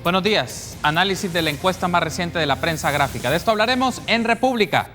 Buenos días. Análisis de la encuesta más reciente de la prensa gráfica. De esto hablaremos en República.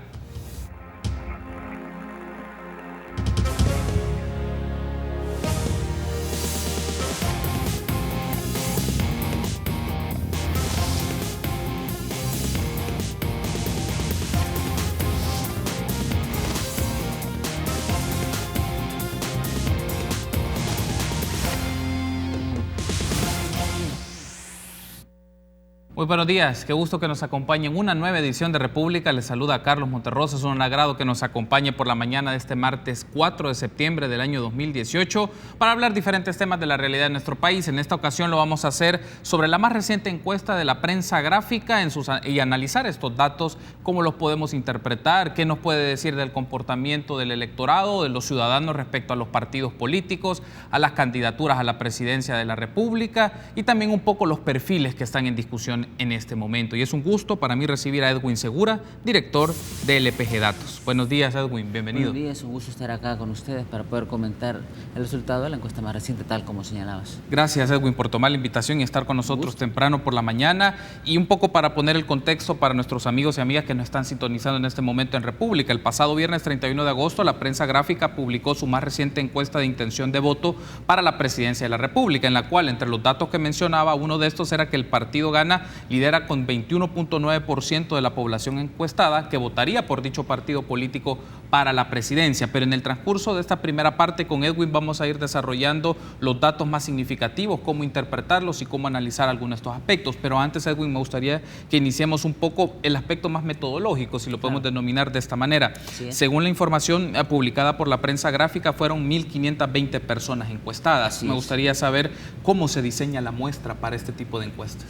Muy buenos días, qué gusto que nos acompañe en una nueva edición de República. Les saluda Carlos Monterrosa, es un agrado que nos acompañe por la mañana de este martes 4 de septiembre del año 2018 para hablar diferentes temas de la realidad de nuestro país. En esta ocasión lo vamos a hacer sobre la más reciente encuesta de la prensa gráfica y analizar estos datos, cómo los podemos interpretar, qué nos puede decir del comportamiento del electorado, de los ciudadanos respecto a los partidos políticos, a las candidaturas a la presidencia de la República y también un poco los perfiles que están en discusión en este momento. Y es un gusto para mí recibir a Edwin Segura, director de LPG Datos. Buenos días, Edwin, bienvenido. Buenos días, un gusto estar acá con ustedes para poder comentar el resultado de la encuesta más reciente, tal como señalabas. Gracias, Edwin, por tomar la invitación y estar con nosotros temprano por la mañana. Y un poco para poner el contexto para nuestros amigos y amigas que nos están sintonizando en este momento en República. El pasado viernes 31 de agosto, la prensa gráfica publicó su más reciente encuesta de intención de voto para la presidencia de la República, en la cual, entre los datos que mencionaba, uno de estos era que el partido Gana lidera con 21.9% de la población encuestada que votaría por dicho partido político para la presidencia. Pero en el transcurso de esta primera parte con Edwin vamos a ir desarrollando los datos más significativos, cómo interpretarlos y cómo analizar algunos de estos aspectos. Pero antes, Edwin, me gustaría que iniciemos un poco el aspecto más metodológico, si lo podemos denominar de esta manera. Sí. Según la información publicada por la prensa gráfica, fueron 1.520 personas encuestadas. Me gustaría saber cómo se diseña la muestra para este tipo de encuestas.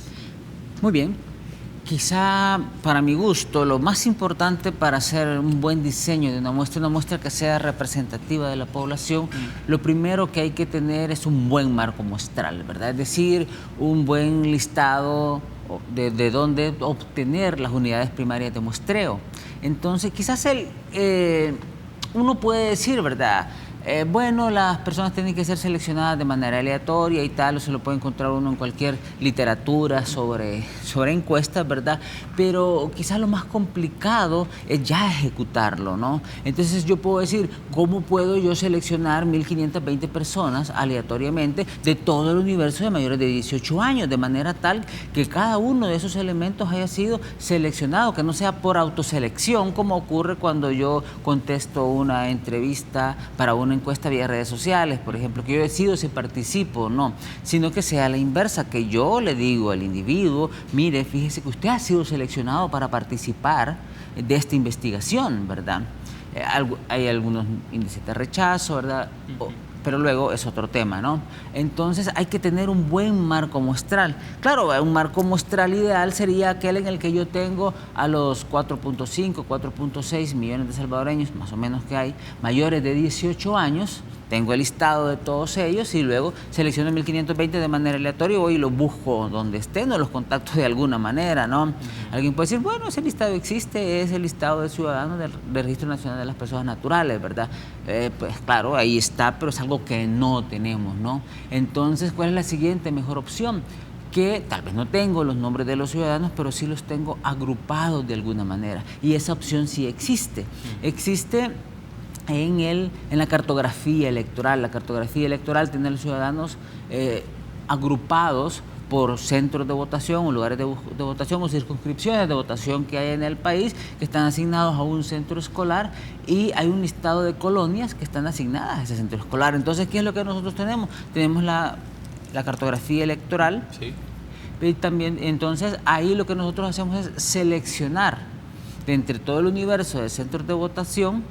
Muy bien. Quizá para mi gusto lo más importante para hacer un buen diseño de una muestra que sea representativa de la población, lo primero que hay que tener es un buen marco muestral, ¿verdad? Es decir, un buen listado de dónde obtener las unidades primarias de muestreo. Entonces, quizás uno puede decir, ¿verdad? Bueno, las personas tienen que ser seleccionadas de manera aleatoria y tal, o se lo puede encontrar uno en cualquier literatura sobre encuestas, ¿verdad? Pero quizás lo más complicado es ya ejecutarlo, ¿no? Entonces yo puedo decir, ¿cómo puedo yo seleccionar 1.520 personas aleatoriamente de todo el universo de mayores de 18 años, de manera tal que cada uno de esos elementos haya sido seleccionado, que no sea por autoselección, como ocurre cuando yo contesto una entrevista para una encuesta vía redes sociales, por ejemplo, que yo decido si participo o no, sino que sea la inversa, que yo le digo al individuo, mire, fíjese que usted ha sido seleccionado para participar de esta investigación, ¿verdad? Hay algunos índices de rechazo, ¿verdad? Pero luego es otro tema, ¿no? Entonces hay que tener un buen marco muestral. Claro, un marco muestral ideal sería aquel en el que yo tengo a los 4.5, 4.6 millones de salvadoreños, más o menos que hay, mayores de 18 años, tengo el listado de todos ellos y luego selecciono 1.520 de manera aleatoria y voy y los busco donde estén o los contacto de alguna manera, ¿no? Alguien puede decir, bueno, ese listado existe, es el listado de ciudadanos del Registro Nacional de las Personas Naturales, ¿verdad? Pues claro, ahí está, pero es algo que no tenemos, ¿no? Entonces, ¿cuál es la siguiente mejor opción? Que tal vez no tengo los nombres de los ciudadanos, pero sí los tengo agrupados de alguna manera. Y esa opción sí existe. Existe en la cartografía electoral. La cartografía electoral tiene a los ciudadanos agrupados por centros de votación o lugares de votación o circunscripciones de votación que hay en el país, que están asignados a un centro escolar y hay un listado de colonias que están asignadas a ese centro escolar. Entonces, ¿qué es lo que nosotros tenemos? Tenemos la cartografía electoral. Sí. Y también, entonces, ahí lo que nosotros hacemos es seleccionar de entre todo el universo de centros de votación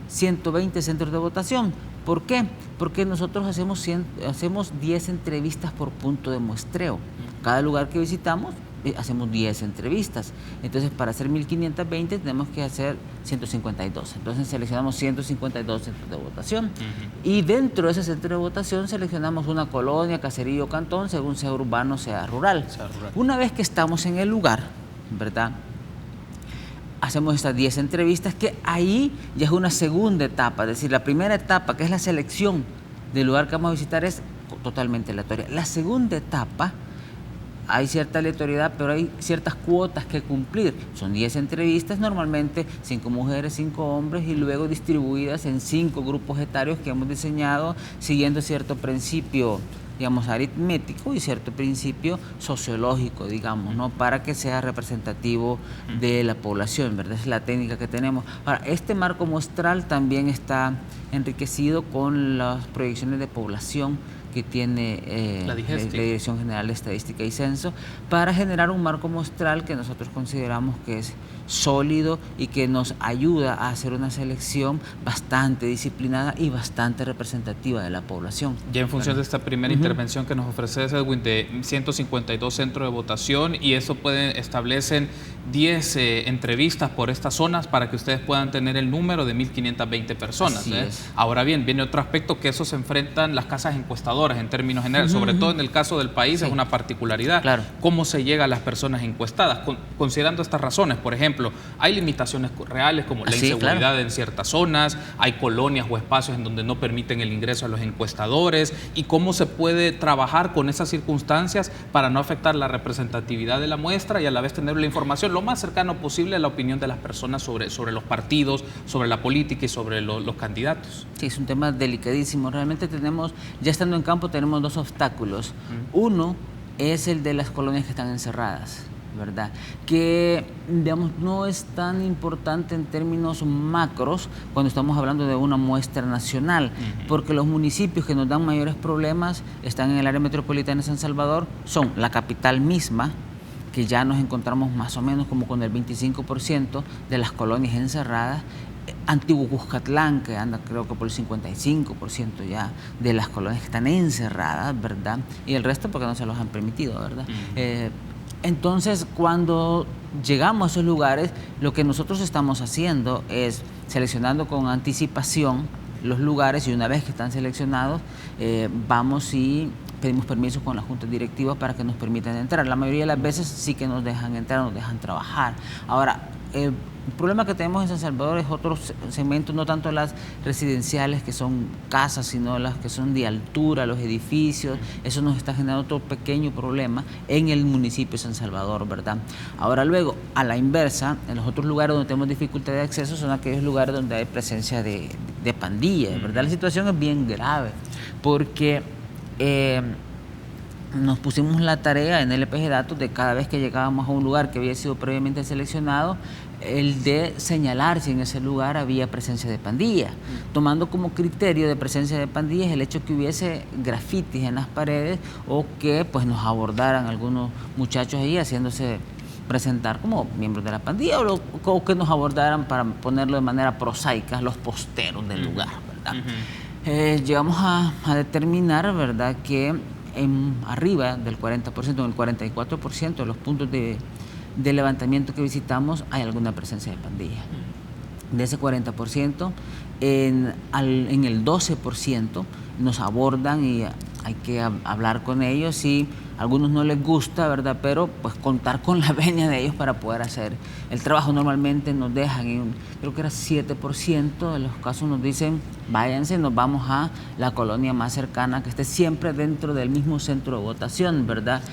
120 centros de votación. ¿Por qué? Porque nosotros hacemos 10 entrevistas por punto de muestreo. Cada lugar que visitamos hacemos 10 entrevistas. Entonces, para hacer 1.520 tenemos que hacer 152. Entonces, seleccionamos 152 centros de votación. Y dentro de ese centro de votación seleccionamos una colonia, caserío o cantón, según sea urbano o sea rural. Una vez que estamos en el lugar, ¿verdad?, hacemos estas 10 entrevistas, que ahí ya es una segunda etapa. Es decir, la primera etapa, que es la selección del lugar que vamos a visitar, es totalmente aleatoria. La segunda etapa hay cierta aleatoriedad, pero hay ciertas cuotas que cumplir. Son 10 entrevistas, normalmente 5 mujeres, 5 hombres, y luego distribuidas en 5 grupos etarios que hemos diseñado siguiendo cierto principio, digamos, aritmético y cierto principio sociológico, digamos, ¿no? Para que sea representativo de la población, ¿verdad? Es la técnica que tenemos. Ahora, este marco muestral también está enriquecido con las proyecciones de población que tiene la Dirección General de Estadística y Censo, para generar un marco muestral que nosotros consideramos que es sólido y que nos ayuda a hacer una selección bastante disciplinada y bastante representativa de la población. Ya en función de esta primera intervención que nos ofrece Edwin, de 152 centros de votación, y eso establecen 10 entrevistas por estas zonas para que ustedes puedan tener el número de 1.520 personas. Así es. Ahora bien, viene otro aspecto, que eso se enfrentan las casas encuestadoras en términos generales, sobre todo en el caso del país, es una particularidad. Claro. ¿Cómo se llega a las personas encuestadas? Considerando estas razones, por ejemplo, hay limitaciones reales como la inseguridad en ciertas zonas, hay colonias o espacios en donde no permiten el ingreso a los encuestadores, y cómo se puede trabajar con esas circunstancias para no afectar la representatividad de la muestra y a la vez tener la información lo más cercano posible a la opinión de las personas sobre los partidos, sobre la política y sobre los candidatos. Sí, es un tema delicadísimo. Realmente tenemos, ya estando en campo, tenemos 2 obstáculos. Uno es el de las colonias que están encerradas, ¿verdad? Que, digamos, no es tan importante en términos macros cuando estamos hablando de una muestra nacional, porque los municipios que nos dan mayores problemas están en el área metropolitana de San Salvador, son la capital misma, que ya nos encontramos más o menos como con el 25% de las colonias encerradas, Antiguo Cuscatlán, que anda creo que por el 55% ya de las colonias que están encerradas, ¿verdad? Y el resto porque no se los han permitido, ¿verdad? Entonces, cuando llegamos a esos lugares, lo que nosotros estamos haciendo es seleccionando con anticipación los lugares, y una vez que están seleccionados, vamos y pedimos permiso con la junta directiva para que nos permitan entrar. La mayoría de las veces sí que nos dejan entrar, nos dejan trabajar. Ahora, el problema que tenemos en San Salvador es otros segmentos, no tanto las residenciales, que son casas, sino las que son de altura, los edificios. Eso nos está generando otro pequeño problema en el municipio de San Salvador, ¿verdad? Ahora luego, a la inversa, en los otros lugares donde tenemos dificultad de acceso son aquellos lugares donde hay presencia de pandillas, ¿verdad? La situación es bien grave porque nos pusimos la tarea en LPG Datos de cada vez que llegábamos a un lugar que había sido previamente seleccionado, el de señalar si en ese lugar había presencia de pandillas, tomando como criterio de presencia de pandillas el hecho que hubiese grafitis en las paredes o que pues nos abordaran algunos muchachos ahí haciéndose presentar como miembros de la pandilla, o que nos abordaran, para ponerlo de manera prosaica, los posteros del lugar, ¿verdad? Llegamos a determinar, ¿verdad?, que arriba del 40%, en el 44% de los puntos de levantamiento que visitamos hay alguna presencia de pandilla. De ese 40%, en el 12% nos abordan y hay que hablar con ellos, y a algunos no les gusta, ¿verdad?, pero pues contar con la venia de ellos para poder hacer el trabajo. Normalmente nos dejan, creo que era 7% de los casos nos dicen, váyanse, nos vamos a la colonia más cercana que esté siempre dentro del mismo centro de votación, ¿verdad?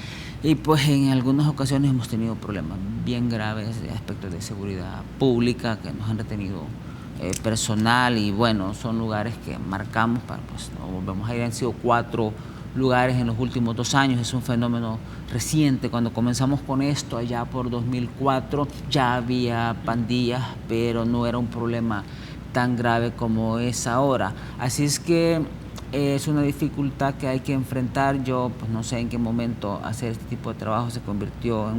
Y pues en algunas ocasiones hemos tenido problemas bien graves de aspectos de seguridad pública, que nos han retenido personal, y bueno, son lugares que marcamos para, pues no volvemos a ir. Han sido 4 lugares en los últimos 2 años, es un fenómeno reciente. Cuando comenzamos con esto allá por 2004 ya había pandillas, pero no era un problema tan grave como es ahora. Así es que es una dificultad que hay que enfrentar. Yo pues no sé en qué momento hacer este tipo de trabajo se convirtió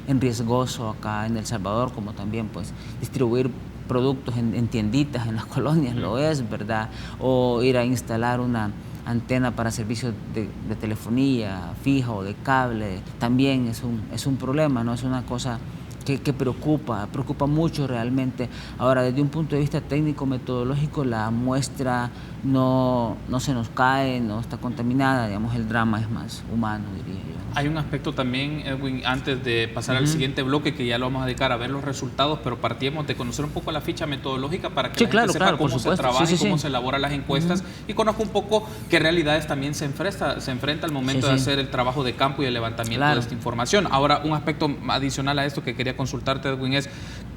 en riesgoso acá en El Salvador, como también pues distribuir productos en tienditas en las colonias lo es, ¿verdad? O ir a instalar una antena para servicios de telefonía fija o de cable, también es un problema, ¿no? Es una cosa que preocupa mucho realmente. Ahora, desde un punto de vista técnico-metodológico, la muestra no se nos cae, no está contaminada, digamos, el drama es más humano, diría yo. Hay un aspecto también, Edwin, antes de pasar al siguiente bloque, que ya lo vamos a dedicar a ver los resultados, pero partimos de conocer un poco la ficha metodológica para que la gente sepa cómo se trabaja y cómo se elaboran las encuestas y conozca un poco qué realidades también se enfrenta al momento de hacer el trabajo de campo y el levantamiento de esta información. Ahora, un aspecto adicional a esto que quería consultarte, Edwin, es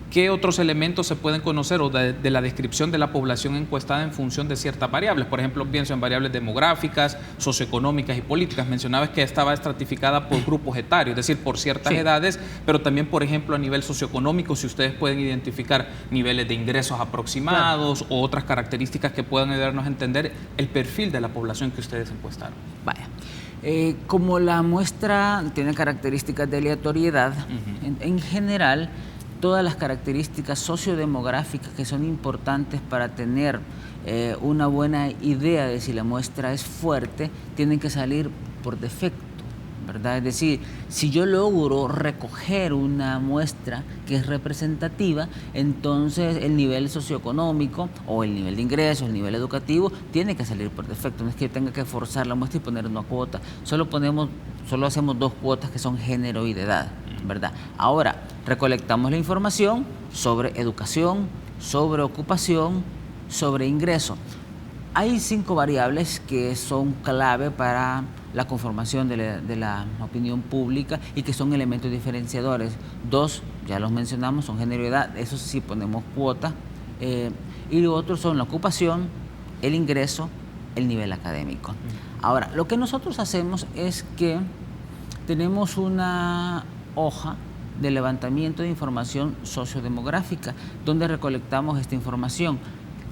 ¿qué otros elementos se pueden conocer o de la descripción de la población encuestada en función de ciertas variables? Por ejemplo, pienso en variables demográficas, socioeconómicas y políticas. Mencionabas que estaba estratificada por grupos etarios, es decir, por ciertas edades, pero también, por ejemplo, a nivel socioeconómico, si ustedes pueden identificar niveles de ingresos aproximados o otras características que puedan ayudarnos a entender el perfil de la población que ustedes encuestaron. Vaya. Como la muestra tiene características de aleatoriedad, en general, todas las características sociodemográficas que son importantes para tener una buena idea de si la muestra es fuerte, tienen que salir por defecto, ¿verdad? Es decir, si yo logro recoger una muestra que es representativa, entonces el nivel socioeconómico o el nivel de ingresos, el nivel educativo, tiene que salir por defecto. No es que yo tenga que forzar la muestra y poner una cuota. Solo hacemos 2 cuotas que son género y de edad, ¿verdad? Ahora, recolectamos la información sobre educación, sobre ocupación, sobre ingreso. Hay 5 variables que son clave para la conformación de la opinión pública y que son elementos diferenciadores. 2, ya los mencionamos, son género y edad, eso sí ponemos cuota. Y los otros son la ocupación, el ingreso, el nivel académico. Ahora, lo que nosotros hacemos es que tenemos una hoja de levantamiento de información sociodemográfica, donde recolectamos esta información,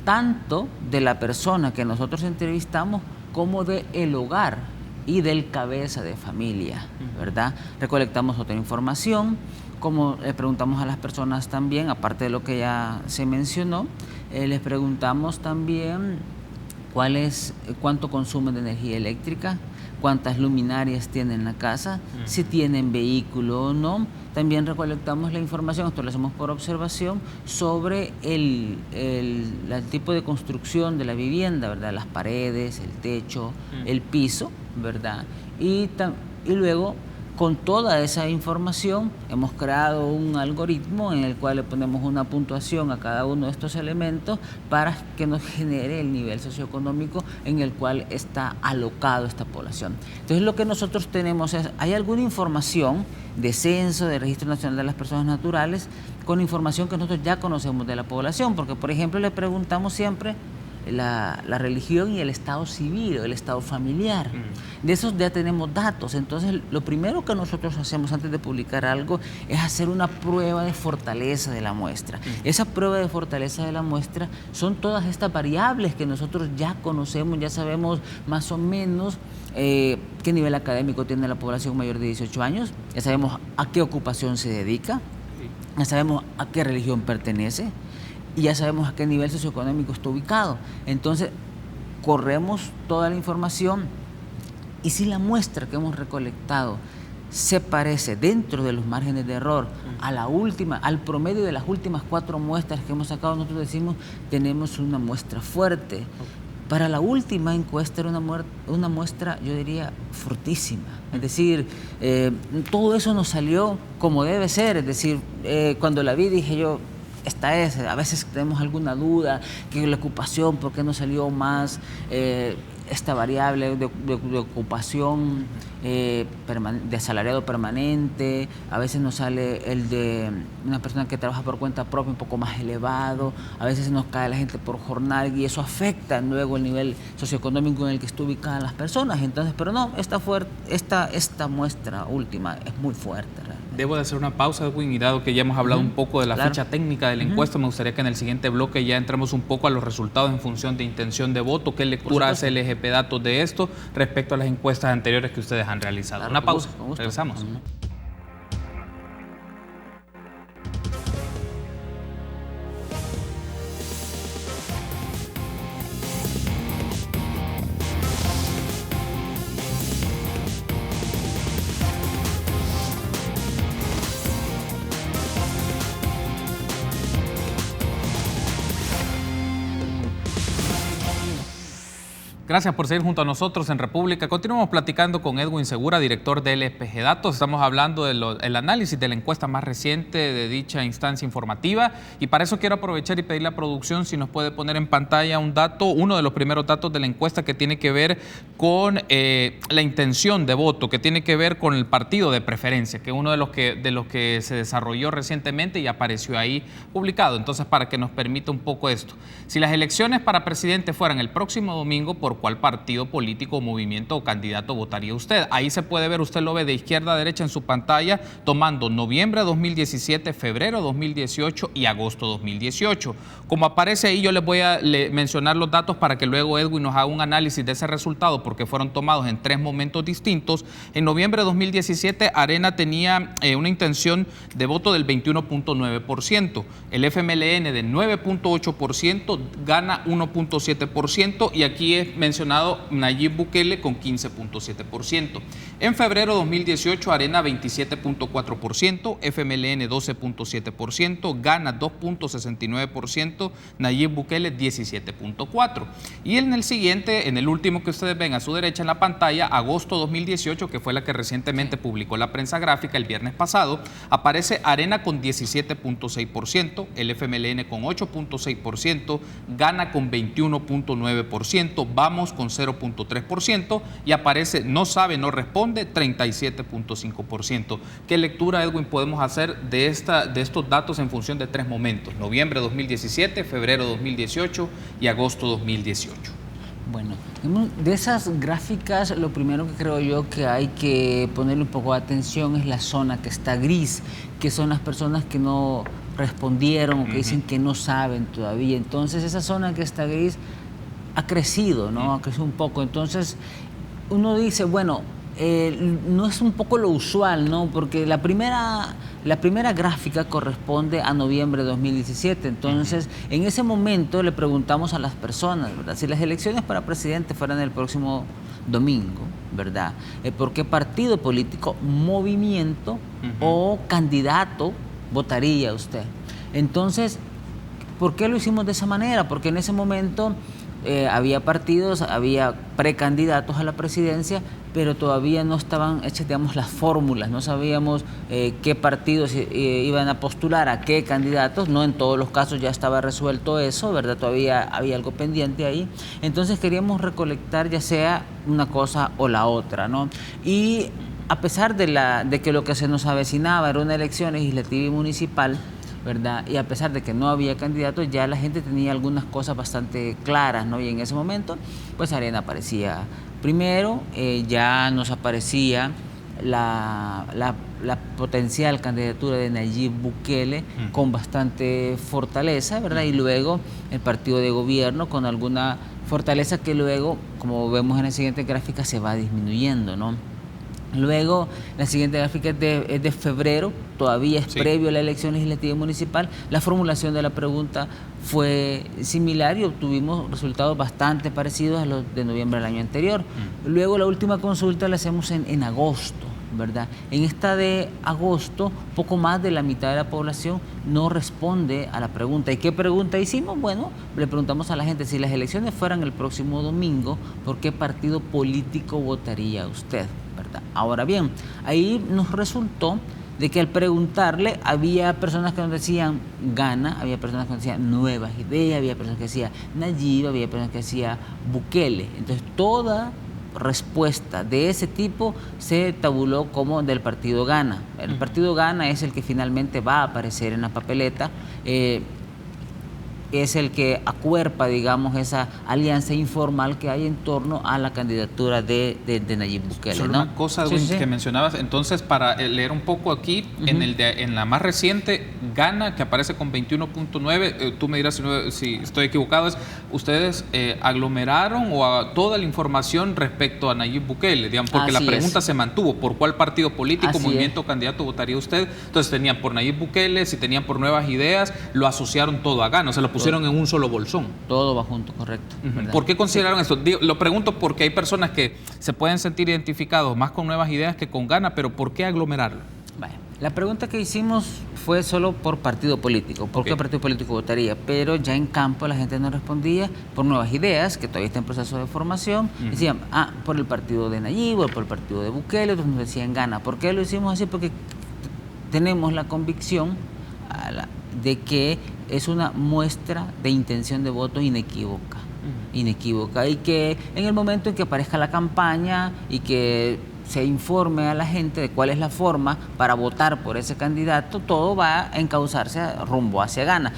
tanto de la persona que nosotros entrevistamos como del hogar y del cabeza de familia, ¿verdad? Recolectamos otra información, como le preguntamos a las personas también, aparte de lo que ya se mencionó, les preguntamos también cuánto consumen de energía eléctrica, cuántas luminarias tienen en la casa, si tienen vehículo o no. También recolectamos la información, esto lo hacemos por observación, sobre el tipo de construcción de la vivienda, ¿verdad? Las paredes, el techo, el piso, ¿verdad? Y luego, con toda esa información, hemos creado un algoritmo en el cual le ponemos una puntuación a cada uno de estos elementos para que nos genere el nivel socioeconómico en el cual está alocado esta población. Entonces, lo que nosotros tenemos es, hay alguna información de censo, de Registro Nacional de las Personas Naturales, con información que nosotros ya conocemos de la población, porque, por ejemplo, le preguntamos siempre la religión y el estado civil, el estado familiar. De esos ya tenemos datos. Entonces, lo primero que nosotros hacemos antes de publicar algo es hacer una prueba de fortaleza de la muestra. Esa prueba de fortaleza de la muestra son todas estas variables que nosotros ya conocemos, ya sabemos más o menos qué nivel académico tiene la población mayor de 18 años, ya sabemos a qué ocupación se dedica, ya sabemos a qué religión pertenece, y ya sabemos a qué nivel socioeconómico está ubicado. Entonces, corremos toda la información y si la muestra que hemos recolectado se parece dentro de los márgenes de error al promedio de las últimas 4 muestras que hemos sacado, nosotros decimos, tenemos una muestra fuerte. Para la última encuesta era una muestra, yo diría, fortísima. Es decir, todo eso nos salió como debe ser. Es decir, cuando la vi dije yo, esta es, a veces tenemos alguna duda, que la ocupación, ¿por qué no salió más esta variable de ocupación de asalariado permanente? A veces nos sale el de una persona que trabaja por cuenta propia un poco más elevado, a veces nos cae la gente por jornal y eso afecta luego el nivel socioeconómico en el que está ubicada las personas. Entonces, pero no, esta muestra última es muy fuerte realmente. Debo de hacer una pausa, Edwin, y dado que ya hemos hablado un poco de la ficha técnica de la encuesta, me gustaría que en el siguiente bloque ya entremos un poco a los resultados en función de intención de voto, qué lectura hace el EGP Datos de esto respecto a las encuestas anteriores que ustedes han realizado. Claro, una pausa, regresamos. Gracias por seguir junto a nosotros en República. Continuamos platicando con Edwin Segura, director de LPG Datos. Estamos hablando del análisis de la encuesta más reciente de dicha instancia informativa. Y para eso quiero aprovechar y pedirle a producción si nos puede poner en pantalla un dato, uno de los primeros datos de la encuesta que tiene que ver con la intención de voto, que tiene que ver con el partido de preferencia, que es uno de los que se desarrolló recientemente y apareció ahí publicado. Entonces, para que nos permita un poco esto. Si las elecciones para presidente fueran el próximo domingo, ¿por cuál partido político, movimiento o candidato votaría usted? Ahí se puede ver, usted lo ve de izquierda a derecha en su pantalla, tomando noviembre de 2017, febrero de 2018 y agosto de 2018. Como aparece ahí, yo les voy a mencionar los datos para que luego Edwin nos haga un análisis de ese resultado, porque fueron tomados en 3 momentos distintos. En noviembre de 2017, Arena tenía una intención de voto del 21.9%, el FMLN de 9.8%, Gana 1.7%, y aquí es mencionado Nayib Bukele con 15.7%. En febrero de 2018, Arena 27.4%, FMLN 12.7%, Gana 2.69%, Nayib Bukele 17.4%. Y en el siguiente, en el último que ustedes ven a su derecha en la pantalla, agosto 2018, que fue la que recientemente publicó la prensa gráfica el viernes pasado, aparece Arena con 17.6%, el FMLN con 8.6%, Gana con 21.9%, Vamos con 0.3% y aparece No Sabe, No Responde 37.5%. ¿Qué lectura, Edwin, podemos hacer de estos datos en función de 3 momentos? Noviembre 2017, febrero 2018 y agosto 2018. Bueno, de esas gráficas, lo primero que creo yo que hay que ponerle un poco de atención es la zona que está gris, que son las personas que no respondieron o que dicen que no saben todavía. Entonces, esa zona que está gris ha crecido, ¿no? Ha crecido un poco. Entonces, uno dice, bueno, no es un poco lo usual, ¿no? Porque la primera gráfica corresponde a noviembre de 2017. Entonces, en ese momento le preguntamos a las personas, ¿verdad? Si las elecciones para presidente fueran el próximo domingo, ¿verdad? ¿Por qué partido político, movimiento o candidato votaría usted? Entonces, ¿por qué lo hicimos de esa manera? Porque en ese momento había partidos, había precandidatos a la presidencia, pero todavía no estaban hechas, digamos, las fórmulas, no sabíamos qué partidos iban a postular a qué candidatos, no en todos los casos ya estaba resuelto eso, ¿verdad? Todavía había algo pendiente ahí, entonces queríamos recolectar ya sea una cosa o la otra, ¿no? Y a pesar de que lo que se nos avecinaba era una elección legislativa y municipal, ¿verdad? Y a pesar de que no había candidatos, ya la gente tenía algunas cosas bastante claras, ¿no? Y en ese momento, pues Arena aparecía primero, ya nos aparecía la potencial candidatura de Nayib Bukele con bastante fortaleza, ¿verdad? Y luego el partido de gobierno con alguna fortaleza que luego, como vemos en la siguiente gráfica, se va disminuyendo, ¿no? Luego, la siguiente gráfica es de febrero, todavía es previo a la elección legislativa y municipal. La formulación de la pregunta fue similar y obtuvimos resultados bastante parecidos a los de noviembre del año anterior. Luego, la última consulta la hacemos en agosto, ¿verdad? En esta de agosto, poco más de la mitad de la población no responde a la pregunta. ¿Y qué pregunta hicimos? Bueno, le preguntamos a la gente, si las elecciones fueran el próximo domingo, ¿por qué partido político votaría usted? ¿Verdad? Ahora bien, ahí nos resultó de que al preguntarle había personas que nos decían Gana, había personas que nos decían Nuevas Ideas, había personas que decían Nayib, había personas que decían Bukele. Entonces toda respuesta de ese tipo se tabuló como del partido Gana. El partido Gana es el que finalmente va a aparecer en la papeleta, es el que acuerpa, digamos, esa alianza informal que hay en torno a la candidatura de Nayib Bukele. Solo, ¿no? Una cosa que mencionabas, entonces, para leer un poco aquí, en la más reciente, Gana, que aparece con 21.9, tú me dirás si estoy equivocado, es ustedes aglomeraron toda la información respecto a Nayib Bukele, digamos, porque la pregunta se mantuvo, ¿por cuál partido político, movimiento o candidato votaría usted? Entonces tenían por Nayib Bukele, si tenían por Nuevas Ideas, lo asociaron todo a Gana, o sea, lo pusieron en un solo bolsón. Todo va junto, correcto. ¿Por qué consideraron esto? Lo pregunto porque hay personas que se pueden sentir identificados más con Nuevas Ideas que con Gana, pero ¿por qué aglomerarlo? Vale. La pregunta que hicimos fue solo por partido político. ¿Por qué partido político votaría? Pero ya en campo la gente no respondía por Nuevas Ideas, que todavía está en proceso de formación. Decían, por el partido de Nayib, o por el partido de Bukele, otros nos decían Gana. ¿Por qué lo hicimos así? Porque tenemos la convicción de que es una muestra de intención de voto inequívoca. Inequívoca, y que en el momento en que aparezca la campaña y que se informe a la gente de cuál es la forma para votar por ese candidato, todo va a encauzarse rumbo hacia Gana.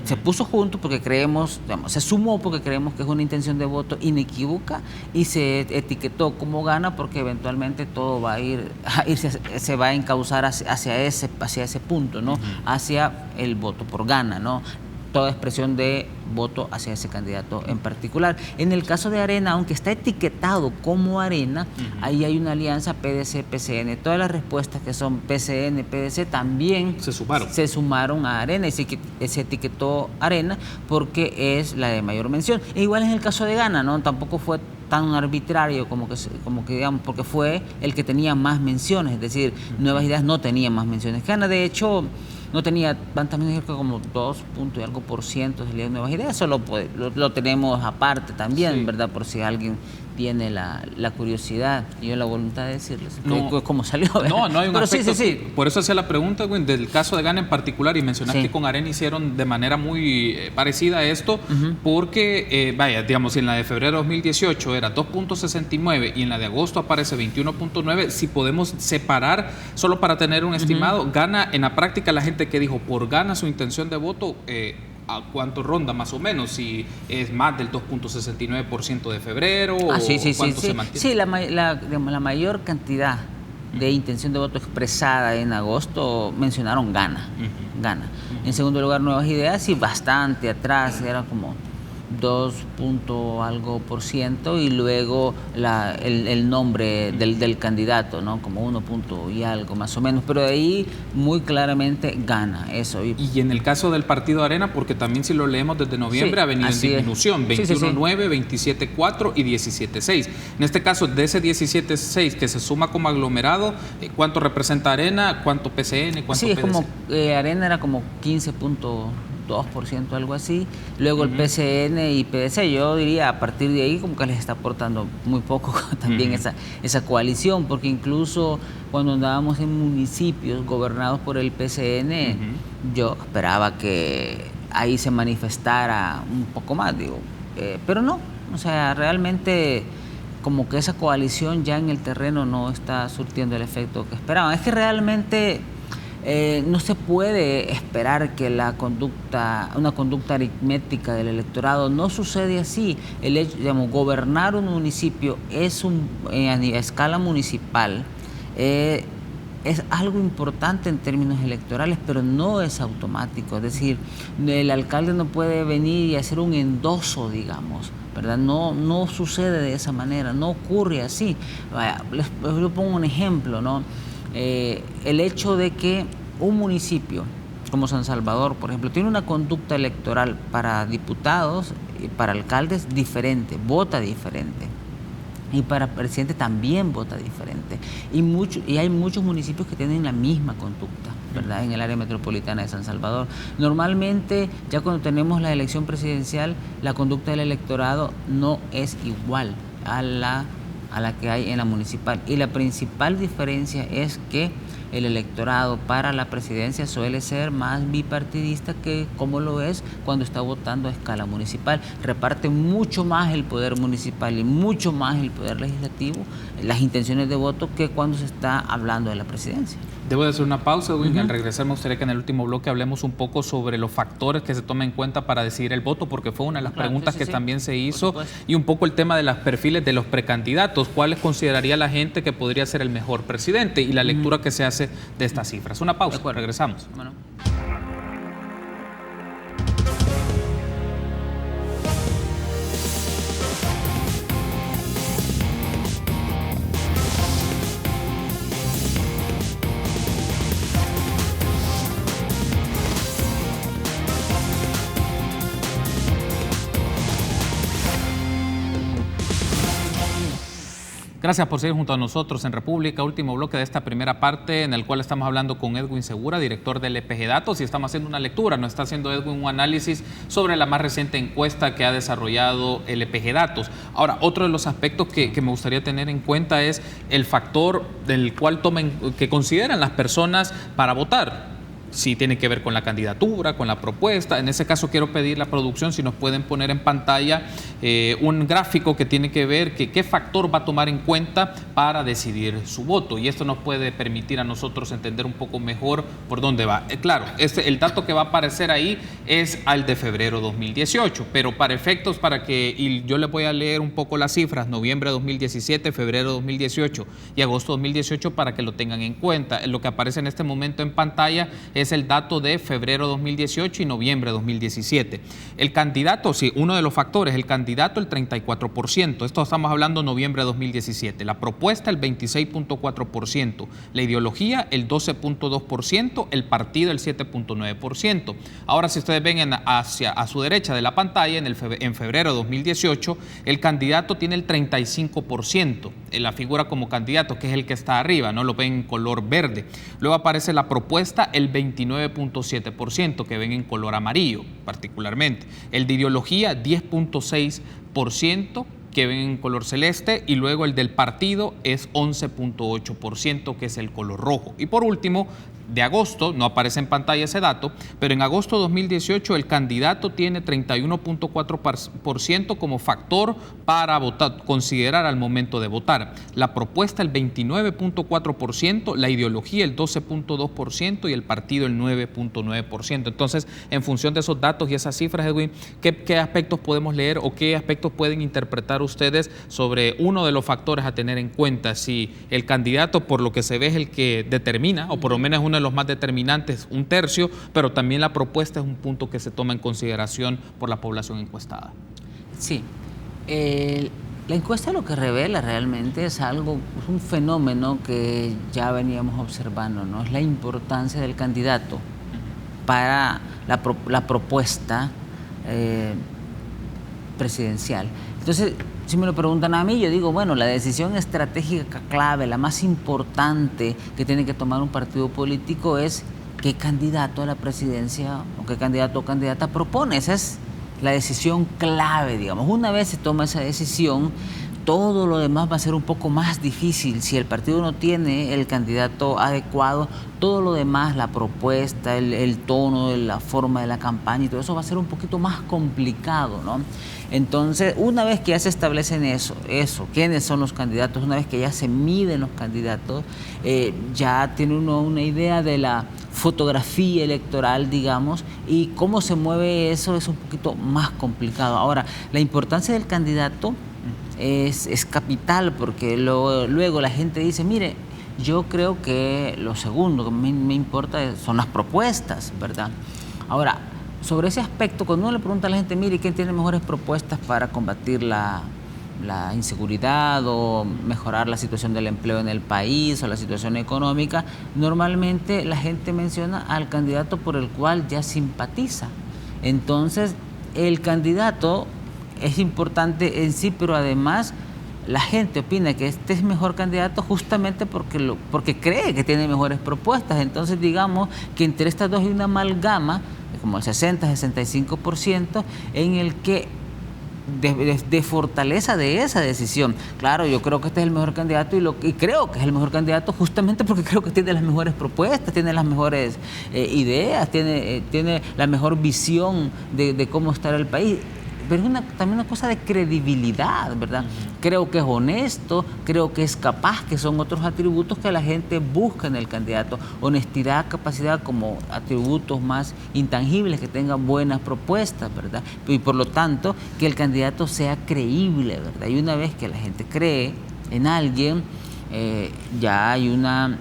Se puso junto porque creemos, digamos, se sumó porque creemos que es una intención de voto inequívoca, y se etiquetó como Gana porque eventualmente todo va a se va a encauzar hacia ese punto, ¿no? Hacia el voto por Gana, ¿no? Toda expresión de voto hacia ese candidato en particular. En el caso de Arena, aunque está etiquetado como Arena, ahí hay una alianza PDC-PCN. Todas las respuestas que son PCN-PDC también se sumaron a Arena, y se etiquetó Arena porque es la de mayor mención. E igual en el caso de Gana, ¿no? Tampoco fue tan arbitrario como que digamos, porque fue el que tenía más menciones, es decir, Nuevas Ideas no tenía más menciones. Gana, de hecho, no tenía tantas menciones, como 2 puntos y algo % de Nuevas Ideas. Eso lo tenemos aparte también, ¿verdad? Por si alguien tiene la curiosidad y yo la voluntad de decirles cómo salió. ¿Verdad? No hay un Pero aspecto, sí. Por eso hacía la pregunta, güey, del caso de Gana en particular, y mencionaste que con Arena hicieron de manera muy parecida a esto, porque, digamos, en la de febrero de 2018 era 2.69 y en la de agosto aparece 21.9. Si podemos separar, solo para tener un estimado, Gana, en la práctica, la gente que dijo por Gana su intención de voto, ¿a cuánto ronda más o menos? Si es más del 2.69% de febrero, o cuánto se mantiene. Sí, la mayor cantidad de intención de voto expresada en agosto mencionaron Gana. Gana. En segundo lugar, Nuevas Ideas, y bastante atrás, era como 2 algo %, y luego el nombre del candidato, ¿no? Como 1 y algo más o menos, pero de ahí muy claramente Gana eso. Y en el caso del partido Arena, porque también si lo leemos desde noviembre, ha venido en disminución, 21.9, 27.4 y 17.6. En este caso, de ese 17.6 que se suma como aglomerado, ¿cuánto representa Arena? ¿Cuánto PCN? ¿Cuánto PDC? Es como Arena era como 15.2%, algo así. Luego el PCN y PDC, yo diría a partir de ahí como que les está aportando muy poco también esa coalición, porque incluso cuando andábamos en municipios gobernados por el PCN, yo esperaba que ahí se manifestara un poco más, digo, pero no, o sea, realmente como que esa coalición ya en el terreno no está surtiendo el efecto que esperaban. Es que realmente no se puede esperar que una conducta aritmética del electorado no sucede así. El hecho, digamos, gobernar un municipio a escala municipal es algo importante en términos electorales, pero no es automático. Es decir, el alcalde no puede venir y hacer un endoso, digamos, ¿verdad? No sucede de esa manera, no ocurre así. Les pongo un ejemplo, ¿no? El hecho de que un municipio como San Salvador, por ejemplo, tiene una conducta electoral para diputados y para alcaldes diferente, vota diferente. Y para presidente también vota diferente. Y hay muchos municipios que tienen la misma conducta, ¿verdad? En el área metropolitana de San Salvador. Normalmente, ya cuando tenemos la elección presidencial, la conducta del electorado no es igual a la que hay en la municipal. Y la principal diferencia es que el electorado para la presidencia suele ser más bipartidista que como lo es cuando está votando a escala municipal. Reparte mucho más el poder municipal y mucho más el poder legislativo, las intenciones de voto, que cuando se está hablando de la presidencia. Debo de hacer una pausa, Edwin. Al regresar me gustaría que en el último bloque hablemos un poco sobre los factores que se tomen en cuenta para decidir el voto, porque fue una de las preguntas que también se hizo, y un poco el tema de los perfiles de los precandidatos. ¿Cuáles consideraría la gente que podría ser el mejor presidente? Y la lectura que se hace de estas cifras. Una pausa, regresamos. Bueno. Gracias por seguir junto a nosotros en República. Último bloque de esta primera parte en el cual estamos hablando con Edwin Segura, director del EPG Datos, y estamos haciendo una lectura. Nos está haciendo Edwin un análisis sobre la más reciente encuesta que ha desarrollado el EPG Datos. Ahora, otro de los aspectos que me gustaría tener en cuenta es el factor del cual que consideran las personas para votar. Si tiene que ver con la candidatura, con la propuesta. En ese caso quiero pedir la producción si nos pueden poner en pantalla un gráfico que tiene que ver qué factor va a tomar en cuenta para decidir su voto. Y esto nos puede permitir a nosotros entender un poco mejor por dónde va. Claro, el dato que va a aparecer ahí es al de febrero 2018, pero para efectos y yo les voy a leer un poco las cifras, noviembre 2017, febrero 2018 y agosto 2018 para que lo tengan en cuenta. Lo que aparece en este momento en pantalla es el dato de febrero 2018 y noviembre 2017. El candidato, sí, uno de los factores, el candidato el 34%, esto estamos hablando noviembre 2017, la propuesta el 26.4%, la ideología el 12.2%, el partido el 7.9%. Ahora, si ustedes ven a su derecha de la pantalla, en febrero 2018, el candidato tiene el 35%, en la figura como candidato, que es el que está arriba, no lo ven en color verde. Luego aparece la propuesta el 29.7%, que ven en color amarillo particularmente. El de ideología 10.6%, que ven en color celeste, y luego el del partido es 11.8%, que es el color rojo. Y por último, de agosto, no aparece en pantalla ese dato, pero en agosto de 2018 el candidato tiene 31.4% como factor para votar, considerar al momento de votar. La propuesta el 29.4%, la ideología el 12.2% y el partido el 9.9%. Entonces, en función de esos datos y esas cifras, Edwin, ¿qué aspectos podemos leer o qué aspectos pueden interpretar ustedes sobre uno de los factores a tener en cuenta? Si el candidato, por lo que se ve, es el que determina, o por lo menos es uno de los más determinantes, un tercio, pero también la propuesta es un punto que se toma en consideración por la población encuestada. Sí, la encuesta lo que revela realmente es un fenómeno que ya veníamos observando, ¿no? Es la importancia del candidato para la propuesta presidencial. Entonces, si me lo preguntan a mí, yo digo, bueno, la decisión estratégica clave, la más importante que tiene que tomar un partido político es qué candidato a la presidencia o qué candidato o candidata propone. Esa es la decisión clave, digamos. Una vez se toma esa decisión, todo lo demás va a ser un poco más difícil. Si el partido no tiene el candidato adecuado, todo lo demás, la propuesta, el tono, la forma de la campaña y todo eso va a ser un poquito más complicado, ¿no? Entonces, una vez que ya se establecen eso, quiénes son los candidatos, una vez que ya se miden los candidatos, ya tiene uno una idea de la fotografía electoral, digamos, y cómo se mueve eso es un poquito más complicado. Ahora, la importancia del candidato es capital, porque luego la gente dice, mire, yo creo que lo segundo que me importa son las propuestas, ¿verdad? Ahora, sobre ese aspecto, cuando uno le pregunta a la gente, mire, ¿quién tiene mejores propuestas para combatir la inseguridad o mejorar la situación del empleo en el país o la situación económica? Normalmente la gente menciona al candidato por el cual ya simpatiza. Entonces, el candidato es importante en sí, pero además la gente opina que este es mejor candidato justamente porque cree que tiene mejores propuestas. Entonces, digamos que entre estas dos hay una amalgama, como el 60-65%, en el que de fortaleza de esa decisión. Claro, yo creo que este es el mejor candidato y creo que es el mejor candidato justamente porque creo que tiene las mejores propuestas, tiene las mejores ideas, tiene la mejor visión de cómo estar el país. Pero es también una cosa de credibilidad, ¿verdad? Creo que es honesto, creo que es capaz, que son otros atributos que la gente busca en el candidato. Honestidad, capacidad como atributos más intangibles, que tengan buenas propuestas, ¿verdad? Y por lo tanto, que el candidato sea creíble, ¿verdad? Y una vez que la gente cree en alguien, ya hay una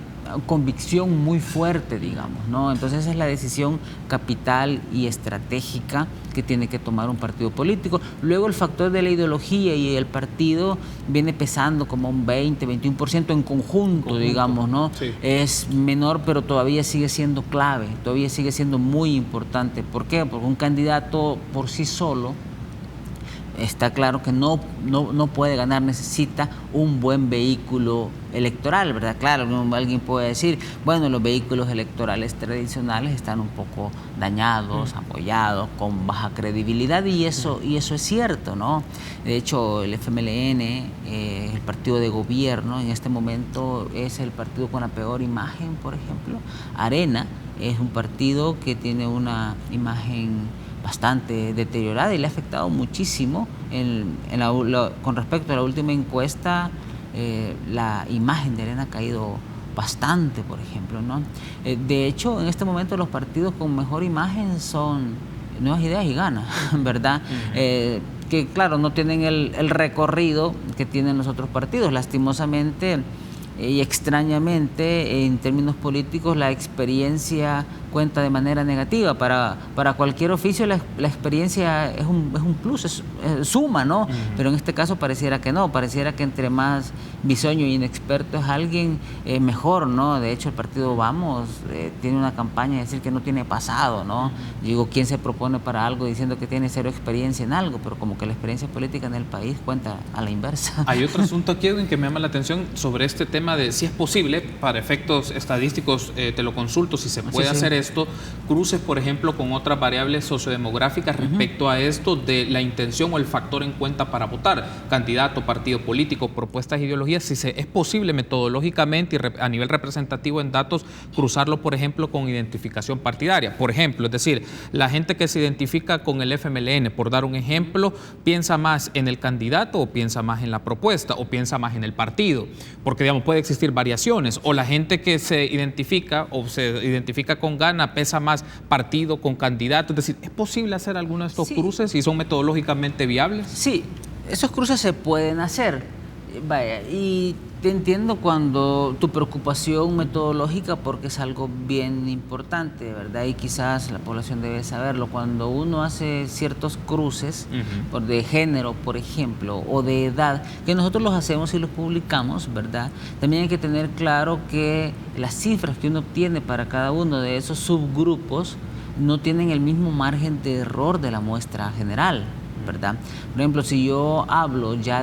convicción muy fuerte, digamos, ¿no? Entonces esa es la decisión capital y estratégica que tiene que tomar un partido político. Luego el factor de la ideología y el partido viene pesando como un 20-21% en conjunto, digamos, ¿no? Sí. Es menor, pero todavía sigue siendo clave, todavía sigue siendo muy importante. ¿Por qué? Porque un candidato por sí solo está claro que no puede ganar, necesita un buen vehículo electoral, ¿verdad? Claro, alguien puede decir, bueno, los vehículos electorales tradicionales están un poco dañados, apoyados, con baja credibilidad, y eso es cierto, ¿no? De hecho, el FMLN, el partido de gobierno, en este momento es el partido con la peor imagen, por ejemplo. Arena es un partido que tiene una imagen bastante deteriorada y le ha afectado muchísimo. Con respecto a la última encuesta, la imagen de Arena ha caído bastante, por ejemplo, ¿no? De hecho, en este momento los partidos con mejor imagen son Nuevas Ideas y Gana, ¿verdad? Que claro, no tienen el recorrido que tienen los otros partidos. Lastimosamente y extrañamente, en términos políticos, la experiencia cuenta de manera negativa. Para cualquier oficio la experiencia es un plus, suma, ¿no? Pero en este caso pareciera que no, pareciera que entre más bisoño y inexperto es alguien, mejor, ¿no? De hecho, el partido Vamos tiene una campaña de decir que no tiene pasado, ¿no? Digo, ¿quién se propone para algo diciendo que tiene cero experiencia en algo? Pero como que la experiencia política en el país cuenta a la inversa. Hay otro asunto aquí, Edwin, que me llama la atención sobre este tema de si es posible, para efectos estadísticos, te lo consulto, si se puede hacer esto, cruces, por ejemplo, con otras variables sociodemográficas respecto a esto de la intención o el factor en cuenta para votar, candidato, partido político, propuestas, ideologías, si es posible metodológicamente y a nivel representativo en datos, cruzarlo, por ejemplo, con identificación partidaria. Por ejemplo, es decir, la gente que se identifica con el FMLN, por dar un ejemplo, piensa más en el candidato o piensa más en la propuesta o piensa más en el partido, porque, digamos, puede existir variaciones, o la gente que se identifica con Gana pesa más partido con candidato. Es decir, ¿es posible hacer alguno de estos cruces y son metodológicamente viables? Sí, esos cruces se pueden hacer. Vaya, y te entiendo cuando tu preocupación metodológica, porque es algo bien importante, ¿verdad? Y quizás la población debe saberlo. Cuando uno hace ciertos cruces de género, por ejemplo, o de edad, que nosotros los hacemos y los publicamos, ¿verdad? También hay que tener claro que las cifras que uno obtiene para cada uno de esos subgrupos no tienen el mismo margen de error de la muestra general, ¿verdad? Por ejemplo, si yo hablo ya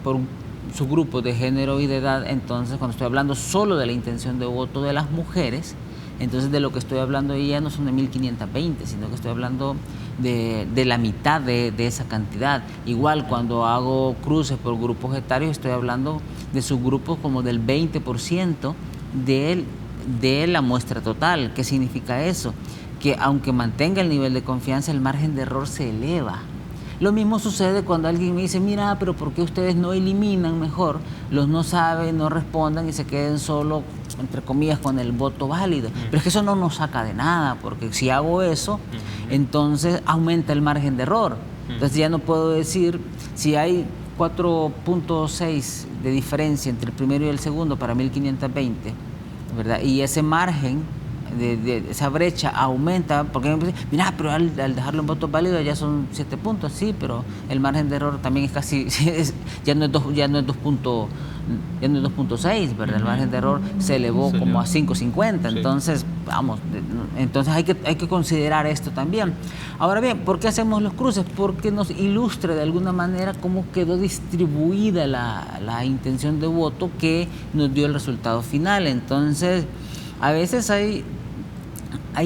por un subgrupos de género y de edad, entonces cuando estoy hablando solo de la intención de voto de las mujeres, entonces de lo que estoy hablando ya no son de 1520, sino que estoy hablando de la mitad de esa cantidad. Igual cuando hago cruces por grupos etarios, estoy hablando de subgrupos como del 20% de la muestra total. ¿Qué significa eso? Que aunque mantenga el nivel de confianza, el margen de error se eleva. Lo mismo sucede cuando alguien me dice, mira, pero ¿por qué ustedes no eliminan mejor los no saben, no respondan y se queden solo, entre comillas, con el voto válido? Pero es que eso no nos saca de nada, porque si hago eso, entonces aumenta el margen de error. Entonces ya no puedo decir, si hay 4.6 de diferencia entre el primero y el segundo para 1520, ¿verdad? Y ese margen de esa brecha aumenta, porque mira, pero al dejarlo en voto válido ya son 7 puntos, sí, pero el margen de error también es casi, ya no es 2.6, ¿verdad? El margen de error se elevó como a 5.50, entonces, vamos, entonces hay que considerar esto también. Ahora bien, ¿por qué hacemos los cruces? Porque nos ilustra de alguna manera cómo quedó distribuida la intención de voto que nos dio el resultado final. Entonces, a veces hay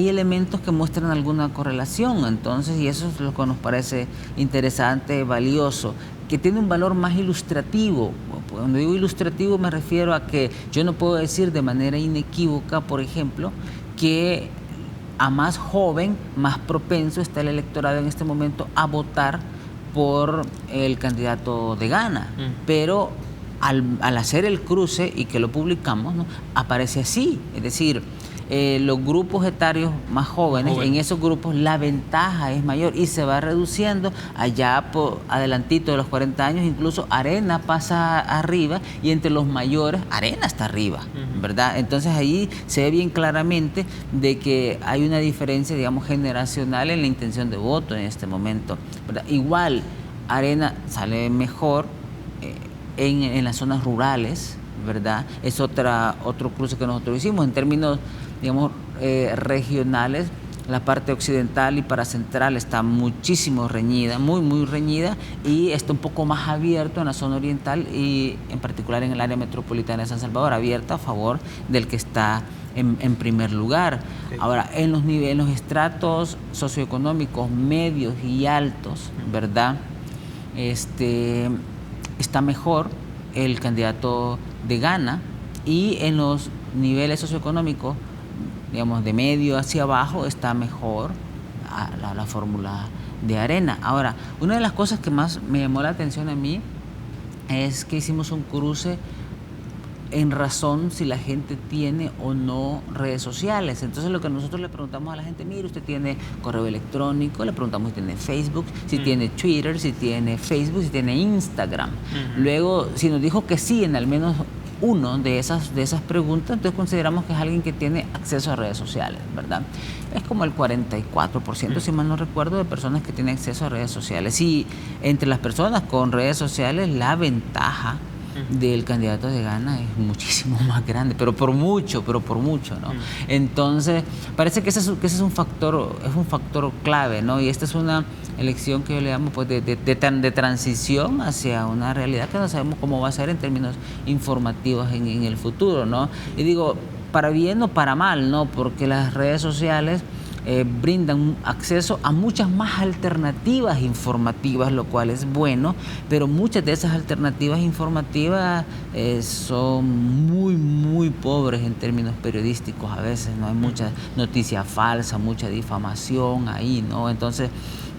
elementos que muestran alguna correlación, entonces, y eso es lo que nos parece interesante, valioso, que tiene un valor más ilustrativo. Cuando digo ilustrativo me refiero a que yo no puedo decir de manera inequívoca, por ejemplo, que a más joven, más propenso está el electorado en este momento a votar por el candidato de Gana, pero al hacer el cruce y que lo publicamos, ¿no?, aparece así, es decir, los grupos etarios más jóvenes, en esos grupos la ventaja es mayor y se va reduciendo. Allá por adelantito de los 40 años, incluso Arena pasa arriba, y entre los mayores Arena está arriba, ¿verdad? Entonces ahí se ve bien claramente de que hay una diferencia, digamos, generacional en la intención de voto en este momento, ¿verdad? Igual Arena sale mejor en las zonas rurales, ¿verdad? Es otro cruce que nosotros hicimos en términos, digamos, regionales. la parte occidental y para central está muchísimo reñida, muy reñida, y está un poco más abierto en la zona oriental y en particular en el área metropolitana de San Salvador, abierta a favor del que está en primer lugar. Okay. Ahora, en los estratos socioeconómicos medios y altos, ¿verdad? Está mejor el candidato de Gana, y en los niveles socioeconómicos, digamos, de medio hacia abajo, está mejor la fórmula de Arena. Ahora, una de las cosas que más me llamó la atención a mí es que hicimos un cruce en razón si la gente tiene o no redes sociales. Entonces lo que nosotros le preguntamos a la gente, mire, usted tiene correo electrónico, le preguntamos si tiene Facebook, si tiene Twitter, si tiene Facebook, si tiene Instagram. Luego, si nos dijo que sí en al menos uno de esas preguntas, entonces consideramos que es alguien que tiene acceso a redes sociales, ¿verdad? Es como el 44%, si mal no recuerdo, de personas que tienen acceso a redes sociales. Y entre las personas con redes sociales, la ventaja del candidato de Gana es muchísimo más grande, pero por mucho, ¿no? Entonces, parece que ese es un factor clave, ¿no? Y esta es una elección que yo le llamo pues de transición hacia una realidad que no sabemos cómo va a ser en términos informativos en el futuro, ¿no? Y digo, para bien o para mal, ¿no? Porque las redes sociales brindan acceso a muchas más alternativas informativas, lo cual es bueno, pero muchas de esas alternativas informativas son muy pobres en términos periodísticos a veces, ¿no? Hay mucha noticia falsa, mucha difamación ahí, ¿no? Entonces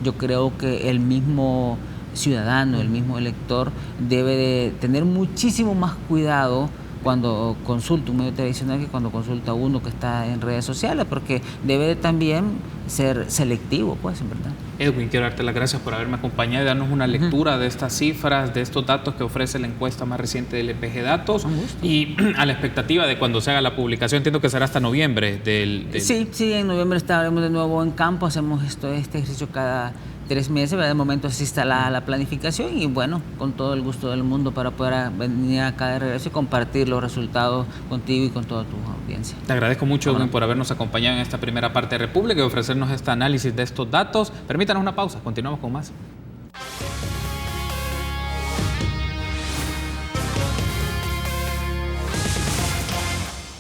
yo creo que el mismo ciudadano, el mismo elector debe de tener muchísimo más cuidado cuando consulta un medio tradicional que cuando consulta uno que está en redes sociales, porque debe también ser selectivo, pues, en verdad. Edwin, quiero darte las gracias por haberme acompañado y darnos una lectura de estas cifras, de estos datos que ofrece la encuesta más reciente del EPG Datos, y a la expectativa de cuando se haga la publicación. Entiendo que será hasta noviembre Sí, en noviembre estaremos de nuevo en campo, hacemos este ejercicio cada 3 meses, ¿verdad? De momento así está la planificación, y bueno, con todo el gusto del mundo para poder venir acá de regreso y compartir los resultados contigo y con toda tu audiencia. Te agradezco mucho, Edwin, por habernos acompañado en esta primera parte de República y ofrecernos este análisis de estos datos. Permítanos una pausa, continuamos con más.